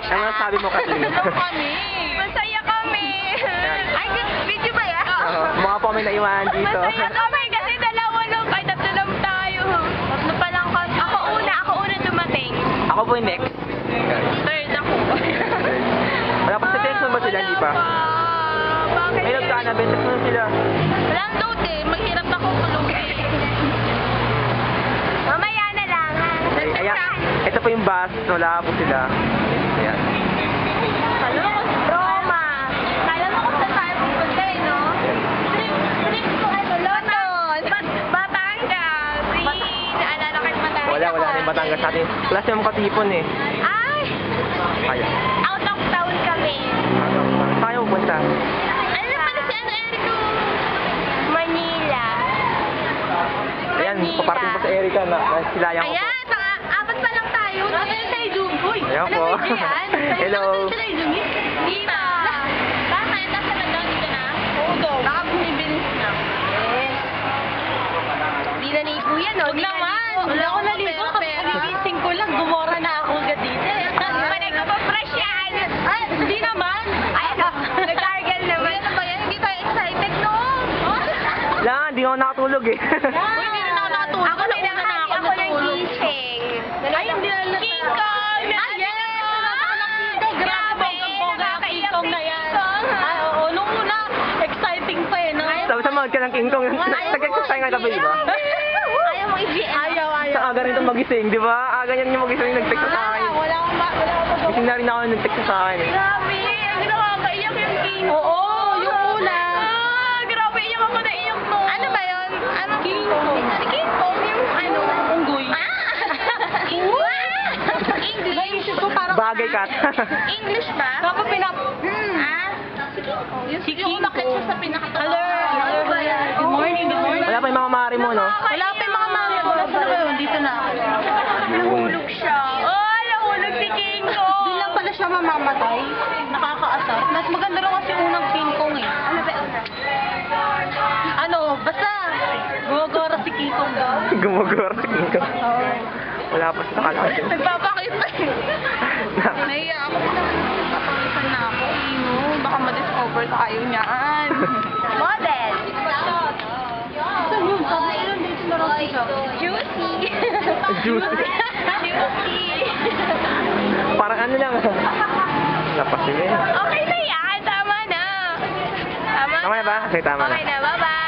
Ano sabi mo, Kathleen? Hello kami. Masaya kami. Ay, video ba yan? Mga po may naiwan dito. Masaya kami kasi dalawa lang. Ay, tatlo lang tayo. Tatlo pa lang kami. Ako una dumating. Ako po yung next. Third ako. Wala pa sa tension ba sila? Hindi pa. Bakit? May nagkaan, bentas mo sila. Walang load eh. Maghirap ako tulog eh. Mamaya na lang ha. Ayan, ito po yung bus. Wala po sila. Ayan. Roma. Kala mo kung saan tayo pupunta eh, no? Trip ko ano, London. Batangas. Naalala kayo Batangas. Wala na yung Batangas sa atin. Wala silang katipon eh. Ay! Kaya. Out of town kami. Tayo pupunta. Ano na pala si Erico? Manila. Ayan, paparting po sa Erica na sila yung Ayan, apat pa lang tayo. Ano yung tayo doon? Uy, Ayan po. Hello. Hindi pa. Baka tayo nasa nagdaw dito na? Oo daw. Baka bumibilis na. Hindi na ligo yan, no? Huwag naman. Wala ko naligo. Kapagising ko lang. Gumora na ako agad dito. Panay ko pa fresh yan. Ay, hindi naman. Ay, nag-gargle naman. Ano ba yan? Hindi tayo excited, no? Wala, hindi ako nakatulog eh. Uy, hindi na ako nakatulog. Ako na ako ng gising. Ay, hindi na lang. King Kong! Ay, yes! Grabe! Nakakaiyak Kong na yan. Ay, oo. Nung una, exciting pa eh, no? Sabi sa mga ka ng King Kong. Nag-exercise nga tabi, di ba? Ayaw mo i-GM. Ayaw. Sa aga rin itong magising, di ba? Aga yan yung magising nag-text sa akin. Wala akong magawa. Gising na rin ako nag-text sa akin eh. Grabe! Ang nakakaiyak yung King Kong. Oo, yung una. Grabe, iyak ako na iyak no. Ano ba yun? Ano? King Kong. King Kong yung ano? Unggoy. English? Naisip ko parang... Bagay kat. English ba? Kapag pinap... Yung Si King umakyat siya Kong. sa pinakataas. Hello. Good morning. Wala pa yung mga mari mo, no? Wala pa yung mga mami ko. Nasaan na kayo? Dito na. Nahulog siya. Oh, nahulog si King Kong. Doon lang pala siya mamamatay. Nakakaasar. Mas maganda rin kasi unang King Kong eh. Ano ba una? Ano, basta. Gumagora si King Kong doon. Gumagor sa King Kong. Oo. Wala pa sa nakalagay. Nagpapakita eh. Nahiya ako. Papakisan na ako. Ino, baka ma-discover tayo niyan. Model. Saan yun? Sabi ko lang dito na rin siya. Juicy. Juicy. Juicy. Parang ano lang. Napasin eh. Okay na yan. Tama na. Tama Tama na ba? Sige, tama na. Okay na. Bye-bye.